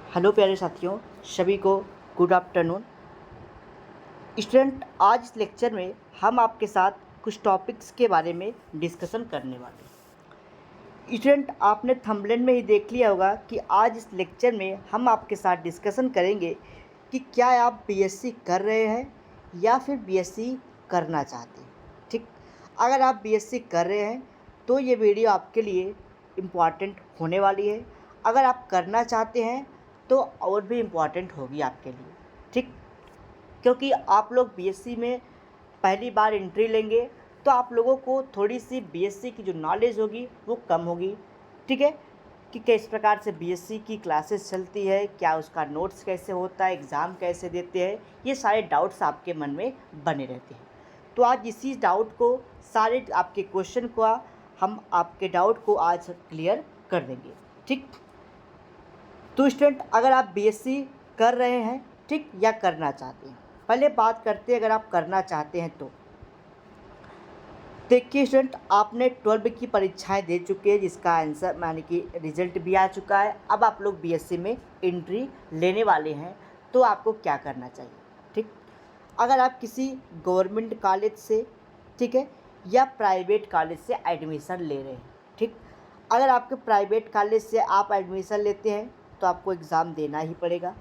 Hello प्यारे साथियों, सभी को गुड आफ्टरनून। स्टूडेंट, आज इस लेक्चर में हम आपके साथ कुछ टॉपिक्स के बारे में डिस्कशन करने वाले हैं। स्टूडेंट, आपने थंबनेल में ही देख लिया होगा कि आज इस लेक्चर में हम आपके साथ डिस्कशन करेंगे कि क्या आप बीएससी कर रहे हैं या फिर बीएससी करना चाहते हैं। ठीक, अगर आप बीएससी कर रहे हैं तो ये वीडियो आपके लिए इम्पॉर्टेंट होने वाली है। अगर आप करना चाहते हैं तो और भी इम्पॉर्टेंट होगी आपके लिए। ठीक, क्योंकि आप लोग बीएससी में पहली बार एंट्री लेंगे तो आप लोगों को थोड़ी सी बीएससी की जो नॉलेज होगी वो कम होगी। ठीक है, कि किस प्रकार से बीएससी की क्लासेस चलती है, क्या उसका नोट्स कैसे होता है, एग्ज़ाम कैसे देते हैं, ये सारे डाउट्स आपके मन में बने रहते हैं। तो आज इसी डाउट को, सारे आपके क्वेश्चन को हम आपके डाउट को आज क्लियर कर देंगे। ठीक, तो स्टूडेंट, अगर आप बीएससी कर रहे हैं, ठीक, या करना चाहते हैं, पहले बात करते हैं अगर आप करना चाहते हैं तो देखिए स्टूडेंट, आपने 12 की परीक्षाएं दे चुके हैं जिसका आंसर माने कि रिजल्ट भी आ चुका है। अब आप लोग बीएससी में एंट्री लेने वाले हैं तो आपको क्या करना चाहिए। ठीक, अगर आप किसी गवर्नमेंट कॉलेज से, ठीक है, या प्राइवेट कॉलेज से एडमिशन ले रहे हैं। ठीक, अगर आपके प्राइवेट कॉलेज से आप एडमिशन लेते हैं तो आपको एग्ज़ाम देना ही पड़ेगा।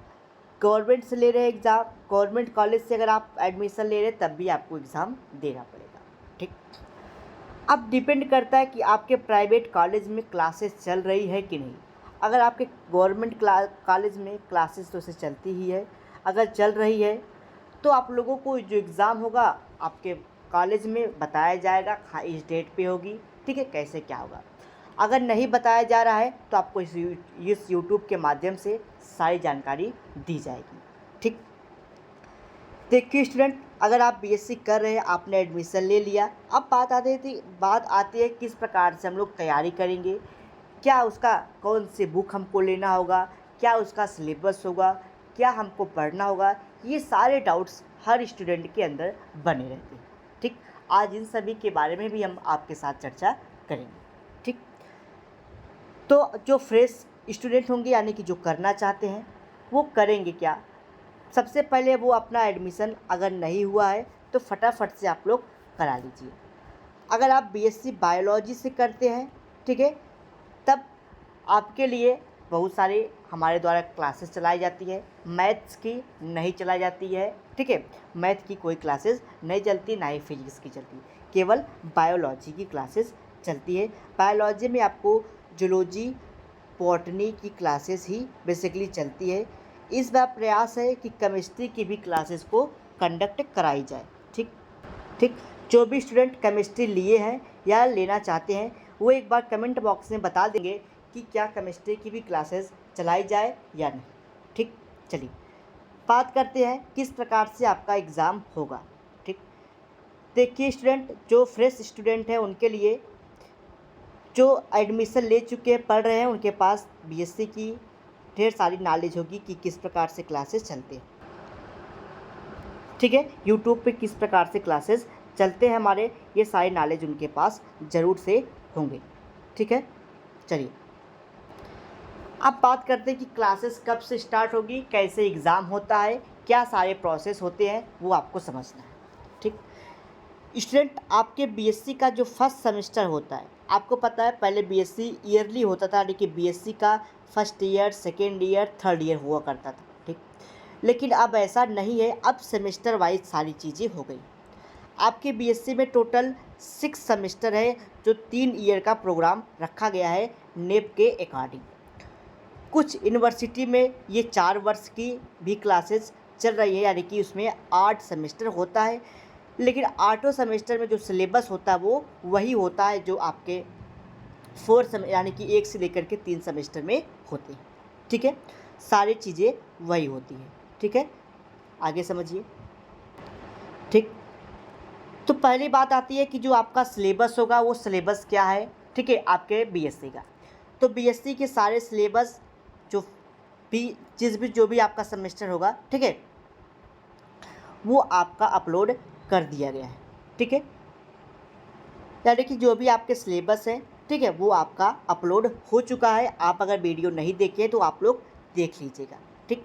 गवर्नमेंट से ले रहे हैं एग्ज़ाम, गवर्नमेंट कॉलेज से अगर आप एडमिशन ले रहे हैं तब भी आपको एग्ज़ाम देना पड़ेगा। ठीक, अब डिपेंड करता है कि आपके प्राइवेट कॉलेज में क्लासेस चल रही है कि नहीं। अगर आपके गवर्नमेंट कॉलेज में क्लासेस तो से चलती ही है, अगर चल रही है तो आप लोगों को जो एग्ज़ाम होगा आपके कॉलेज में बताया जाएगा, इस डेट पे होगी। ठीक है, कैसे क्या होगा। अगर नहीं बताया जा रहा है तो आपको इस यूट्यूब के माध्यम से सारी जानकारी दी जाएगी। ठीक, देखिए स्टूडेंट, अगर आप बीएससी कर रहे हैं, आपने एडमिशन ले लिया, अब बात आती है किस प्रकार से हम लोग तैयारी करेंगे, क्या उसका कौन से बुक हमको लेना होगा, क्या उसका सिलेबस होगा, क्या हमको पढ़ना होगा। ये सारे डाउट्स हर स्टूडेंट के अंदर बने रहते हैं। ठीक, आज इन सभी के बारे में भी हम आपके साथ चर्चा करेंगे। ठीक, तो जो फ्रेश स्टूडेंट होंगे यानी कि जो करना चाहते हैं वो करेंगे क्या। सबसे पहले वो अपना एडमिशन अगर नहीं हुआ है तो फटाफट से आप लोग करा लीजिए। अगर आप बीएससी बायोलॉजी से करते हैं, ठीक है, तब आपके लिए बहुत सारे हमारे द्वारा क्लासेस चलाई जाती है। मैथ्स की नहीं चलाई जाती है। ठीक है, मैथ की कोई क्लासेस नहीं चलती, ना ही फिजिक्स की चलती, केवल बायोलॉजी की क्लासेस चलती है। बायोलॉजी में आपको जूलॉजी, बॉटनी की क्लासेस ही बेसिकली चलती है। इस बार प्रयास है कि केमिस्ट्री की भी क्लासेस को कंडक्ट कराई जाए। ठीक ठीक, जो भी स्टूडेंट केमिस्ट्री लिए हैं या लेना चाहते हैं वो एक बार कमेंट बॉक्स में बता देंगे कि क्या केमिस्ट्री की भी क्लासेस चलाई जाए या नहीं। ठीक, चलिए बात करते हैं किस प्रकार से आपका एग्ज़ाम होगा। ठीक, देखिए स्टूडेंट, जो फ्रेश स्टूडेंट हैं उनके लिए, जो एडमिशन ले चुके हैं, पढ़ रहे हैं, उनके पास बीएससी की ढेर सारी नॉलेज होगी कि किस प्रकार से क्लासेस चलते हैं। ठीक है, यूट्यूब पे किस प्रकार से क्लासेस चलते हैं हमारे, ये सारी नॉलेज उनके पास ज़रूर से होंगे। ठीक है, चलिए अब बात करते हैं कि क्लासेस कब से स्टार्ट होगी, कैसे एग्ज़ाम होता है, क्या सारे प्रोसेस होते हैं, वो आपको समझना है। ठीक, स्टूडेंट, आपके बीएससी का जो फर्स्ट सेमेस्टर होता है, आपको पता है पहले बीएससी ईयरली होता था, लेकिन बीएससी का first year, second year, third year हुआ करता था। ठीक, लेकिन अब ऐसा नहीं है, अब सेमेस्टर वाइज सारी चीज़ें हो गई। आपके बीएससी में टोटल 6 सेमेस्टर है, जो 3 ईयर का प्रोग्राम रखा गया है नेप के अकॉर्डिंग। कुछ यूनिवर्सिटी में ये 4 वर्ष की भी क्लासेस चल रही है, यानी कि उसमें 8 सेमेस्टर होता है। लेकिन 8 सेमेस्टर में जो सिलेबस होता है वो वही होता है जो आपके 4 यानी कि 1 से लेकर के 3 सेमेस्टर में होते हैं। ठीक है, सारी चीज़ें वही होती हैं। ठीक है, आगे समझिए। ठीक, तो पहली बात आती है कि जो आपका सिलेबस होगा वो सिलेबस क्या है। ठीक है, आपके बीएससी का, तो बीएससी के सारे सिलेबस जो जो भी आपका सेमेस्टर होगा, ठीक है, वो आपका अपलोड कर दिया गया है। ठीक है, यानी कि जो भी आपके सिलेबस है, ठीक है, वो आपका अपलोड हो चुका है। आप अगर वीडियो नहीं देखे तो आप लोग देख लीजिएगा। ठीक,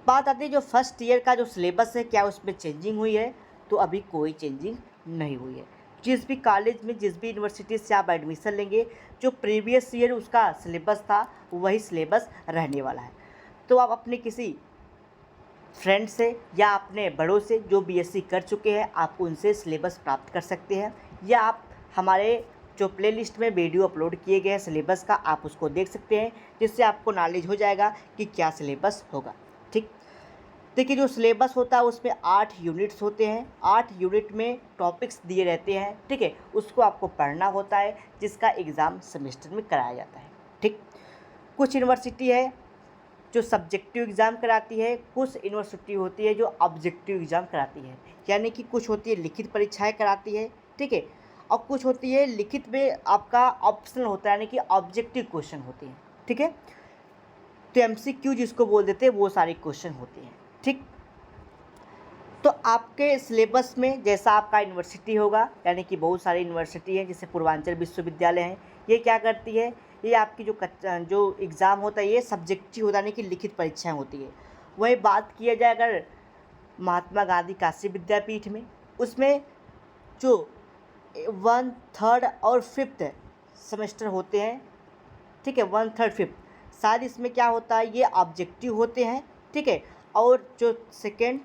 बात आती है जो फर्स्ट ईयर का जो सिलेबस है क्या उसमें चेंजिंग हुई है, तो अभी कोई चेंजिंग नहीं हुई है। जिस भी कॉलेज में जिस भी यूनिवर्सिटी से आप एडमिशन लेंगे जो प्रीवियस ईयर उसका सिलेबस था वही सिलेबस रहने वाला है। तो आप अपने किसी फ्रेंड से या अपने बड़ों से जो बीएससी कर चुके हैं आप उनसे सिलेबस प्राप्त कर सकते हैं, या आप हमारे जो प्लेलिस्ट में वीडियो अपलोड किए गए हैं सिलेबस का आप उसको देख सकते हैं, जिससे आपको नॉलेज हो जाएगा कि क्या सिलेबस होगा। ठीक, देखिए जो सिलेबस होता है उसमें 8 यूनिट्स होते हैं, 8 यूनिट में टॉपिक्स दिए रहते हैं। ठीक है, उसको आपको पढ़ना होता है जिसका एग्ज़ाम सेमेस्टर में कराया जाता है। ठीक, कुछ यूनिवर्सिटी है जो सब्जेक्टिव एग्ज़ाम कराती है, कुछ यूनिवर्सिटी होती है जो ऑब्जेक्टिव एग्ज़ाम कराती है, यानी कि कुछ होती है लिखित परीक्षाएं कराती है। ठीक है, और कुछ होती है लिखित में आपका ऑप्शनल होता है, यानी कि ऑब्जेक्टिव क्वेश्चन होते हैं। ठीक है, तो एमसीक्यू जिसको बोल देते हैं वो सारे क्वेश्चन होते हैं। ठीक, तो आपके सिलेबस में जैसा आपका यूनिवर्सिटी होगा, यानी कि बहुत सारी यूनिवर्सिटी हैं जैसे पूर्वांचल विश्वविद्यालय हैं, ये क्या करती है, ये आपकी जो एग्ज़ाम होता है ये सब्जेक्टिव होता है, यानी कि लिखित परीक्षाएं होती है। वही बात किया जाए अगर महात्मा गांधी काशी विद्यापीठ में, उसमें जो 1, 3rd और 5th सेमेस्टर होते हैं। ठीक है, 1, 3rd, 5th शायद इसमें क्या होता है ये ऑब्जेक्टिव होते हैं। ठीक है, और जो 2nd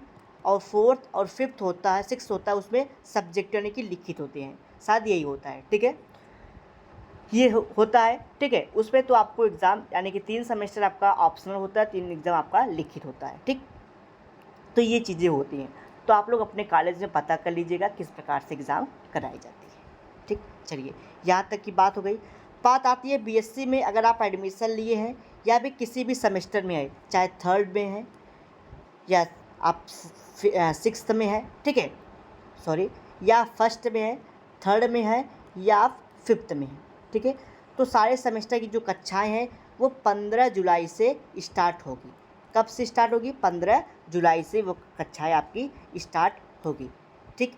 और 4th और 5th होता है, 6th होता है उसमें सब्जेक्ट यानी कि लिखित होते हैं, शायद यही होता है। ठीक है, ये होता है। ठीक है, उसमें तो आपको एग्ज़ाम यानी कि 3 सेमेस्टर आपका ऑप्शनल होता है, 3 एग्ज़ाम आपका लिखित होता है। ठीक, तो ये चीज़ें होती हैं, तो आप लोग अपने कॉलेज में पता कर लीजिएगा किस प्रकार से एग्ज़ाम कराई जाती है। ठीक, चलिए यहाँ तक की बात हो गई। बात आती है बीएससी में अगर आप एडमिशन लिए हैं या भी किसी भी सेमेस्टर में है, चाहे 3rd में है या आप 6th में है, ठीक है, सॉरी, या 1st में है, 3rd में है या आप 5th में है। ठीक है, तो सारे सेमेस्टर की जो कक्षाएं हैं वो 15 जुलाई से स्टार्ट होगी। कब से स्टार्ट होगी? 15 जुलाई से वो कक्षाएं आपकी स्टार्ट होगी। ठीक,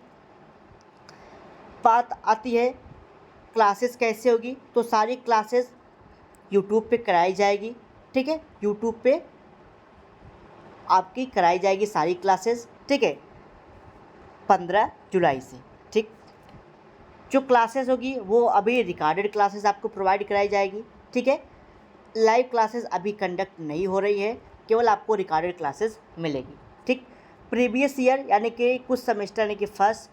बात आती है क्लासेस कैसे होगी, तो सारी क्लासेस यूट्यूब पे कराई जाएगी। ठीक है, यूट्यूब पे आपकी कराई जाएगी सारी क्लासेस। ठीक है, 15 जुलाई से। ठीक, जो क्लासेस होगी वो अभी रिकॉर्डेड क्लासेस आपको प्रोवाइड कराई जाएगी। ठीक है, लाइव क्लासेस अभी कंडक्ट नहीं हो रही है, केवल आपको रिकॉर्डेड क्लासेस मिलेगी। ठीक, प्रीवियस ईयर यानी कि कुछ सेमेस्टर यानी कि 1st,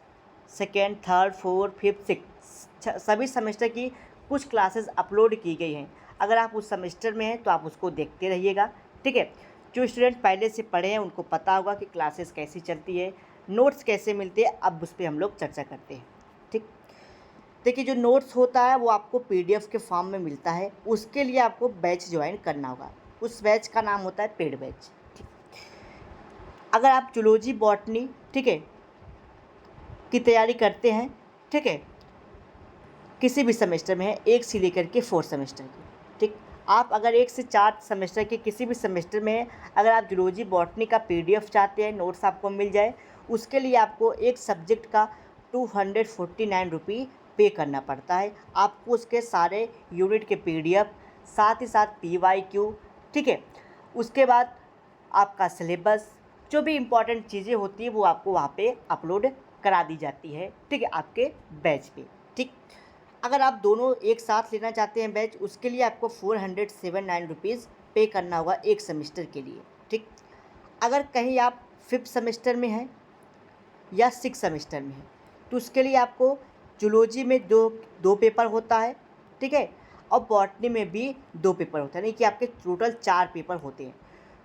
2nd, 3rd, 4th, 5th, 6th सभी सेमेस्टर की कुछ क्लासेस अपलोड की गई हैं। अगर आप उस सेमेस्टर में हैं तो आप उसको देखते रहिएगा। ठीक है, जो स्टूडेंट पहले से पढ़े हैं उनको पता होगा कि क्लासेस कैसी चलती है, नोट्स कैसे मिलते हैं, अब उस पर हम लोग चर्चा करते हैं। ठीक, देखिए जो नोट्स होता है वो आपको पीडीएफ के फॉर्म में मिलता है, उसके लिए आपको बैच ज्वाइन करना होगा। उस बैच का नाम होता है पेड बैच। ठीक, अगर आप जूलॉजी बॉटनी, ठीक है, की तैयारी करते हैं, ठीक है, किसी भी सेमेस्टर में है 1 से लेकर के 4 सेमेस्टर की। ठीक, आप अगर 1 से 4 सेमेस्टर के किसी भी सेमेस्टर में है, अगर आप जूलॉजी बॉटनी का पीडीएफ चाहते हैं, नोट्स आपको मिल जाए, उसके लिए आपको एक सब्जेक्ट का 249 रुपये पे करना पड़ता है। आपको उसके सारे यूनिट के पीडीएफ साथ ही साथ पीवाईक्यू, ठीक है, उसके बाद आपका सिलेबस जो भी इम्पॉर्टेंट चीज़ें होती है वो आपको वहाँ पे अपलोड करा दी जाती है। ठीक है, आपके बैच पे। ठीक, अगर आप दोनों एक साथ लेना चाहते हैं बैच, उसके लिए आपको 479 रुपीज़ पे करना होगा एक सेमेस्टर के लिए। ठीक, अगर कहीं आप 5th सेमेस्टर में हैं या 6th सेमेस्टर में हैं तो उसके लिए आपको जूलॉजी में दो पेपर होता है। ठीक है, और बॉटनी में भी 2 पेपर होता है, यानी कि आपके टोटल 4 पेपर होते हैं।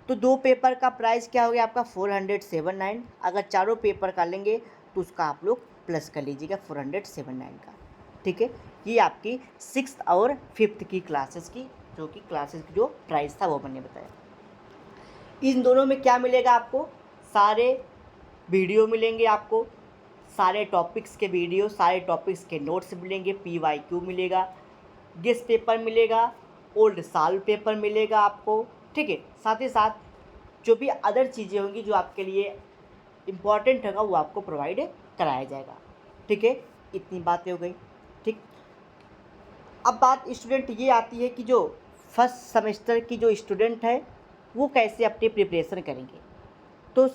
तो 2 पेपर का प्राइस क्या हो गया आपका 479। अगर चारों पेपर का लेंगे तो उसका आप लोग प्लस कर लीजिएगा 479 का। ठीक है, ये आपकी 6th और 5th की क्लासेस की जो प्राइस था वो मैंने बताया। इन दोनों में क्या मिलेगा आपको? सारे वीडियो मिलेंगे आपको, सारे टॉपिक्स के वीडियो, सारे टॉपिक्स के नोट्स मिलेंगे, पीवाईक्यू मिलेगा, गेस्ट पेपर मिलेगा, ओल्ड सॉल्व पेपर मिलेगा आपको। ठीक है, साथ ही साथ जो भी अदर चीज़ें होंगी जो आपके लिए इम्पॉर्टेंट होगा वो आपको प्रोवाइड कराया जाएगा। ठीक है, इतनी बातें हो गई। ठीक, अब बात स्टूडेंट ये आती है कि जो फर्स्ट सेमेस्टर की जो स्टूडेंट है वो कैसे अपनी प्रिपरेशन करेंगे। तो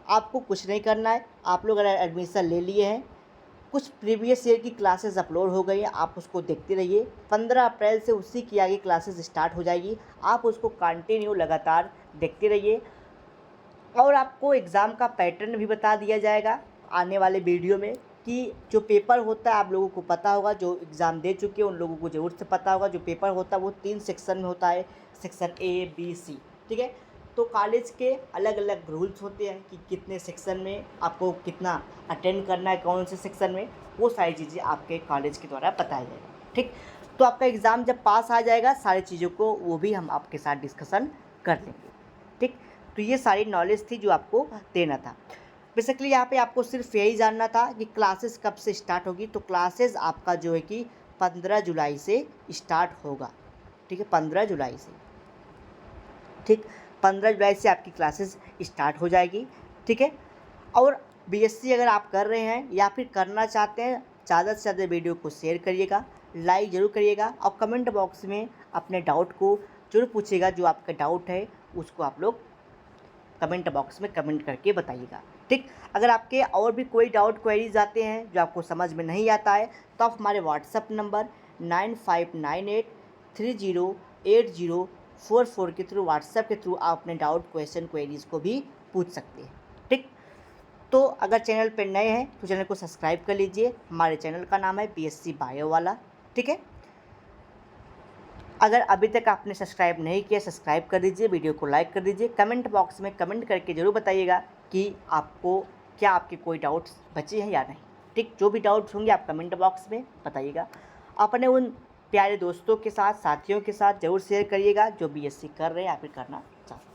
आपको कुछ नहीं करना है, आप लोग अगर एडमिशन ले लिए हैं, कुछ प्रीवियस ईयर की क्लासेस अपलोड हो गई हैं, आप उसको देखते रहिए। 15 अप्रैल से उसी की आगे क्लासेस स्टार्ट हो जाएगी, आप उसको कंटिन्यू लगातार देखते रहिए। और आपको एग्ज़ाम का पैटर्न भी बता दिया जाएगा आने वाले वीडियो में, कि जो पेपर होता है आप लोगों को पता होगा, जो एग्ज़ाम दे चुके हैं उन लोगों को ज़रूर से पता होगा। जो पेपर होता है वो 3 सेक्शन में होता है, सेक्शन ए बी सी, ठीक है। तो कॉलेज के अलग अलग रूल्स होते हैं कि कितने सेक्शन में आपको कितना अटेंड करना है, कौन से सेक्शन में, वो सारी चीज़ें आपके कॉलेज के द्वारा बताया जाएगा, ठीक। तो आपका एग्ज़ाम जब पास आ जाएगा, सारी चीज़ों को वो भी हम आपके साथ डिस्कशन कर लेंगे, ठीक। तो ये सारी नॉलेज थी जो आपको देना था। बेसिकली यहाँ पे आपको सिर्फ यही जानना था कि क्लासेस कब से स्टार्ट होगी। तो क्लासेस आपका जो है कि 15 जुलाई से स्टार्ट होगा, ठीक है, 15 जुलाई से, ठीक। 15 जुलाई से आपकी क्लासेस स्टार्ट हो जाएगी, ठीक है। और बीएससी अगर आप कर रहे हैं या फिर करना चाहते हैं, ज़्यादा से ज़्यादा वीडियो को शेयर करिएगा, लाइक ज़रूर करिएगा, और कमेंट बॉक्स में अपने डाउट को ज़रूर पूछिएगा। जो आपका डाउट है उसको आप लोग कमेंट बॉक्स में कमेंट करके बताइएगा, ठीक। अगर आपके और भी कोई डाउट क्वेरीज आते हैं जो आपको समझ में नहीं आता है, तो आप हमारे व्हाट्सअप नंबर 9598308044 के थ्रू, व्हाट्सएप के थ्रू आप अपने डाउट क्वेश्चन क्वेरीज़ को भी पूछ सकते हैं, ठीक। तो अगर चैनल पर नए हैं तो चैनल को सब्सक्राइब कर लीजिए। हमारे चैनल का नाम है बीएससी बायो वाला, ठीक है। अगर अभी तक आपने सब्सक्राइब नहीं किया, सब्सक्राइब कर दीजिए, वीडियो को लाइक कर दीजिए। कमेंट बॉक्स में कमेंट करके ज़रूर बताइएगा कि आपको क्या आपके कोई डाउट्स बचे हैं या नहीं, ठीक। जो भी डाउट्स होंगे आप कमेंट बॉक्स में बताइएगा। अपने उन प्यारे दोस्तों के साथ, साथियों के साथ ज़रूर शेयर करिएगा जो बीएससी कर रहे हैं या फिर करना चाहते हैं।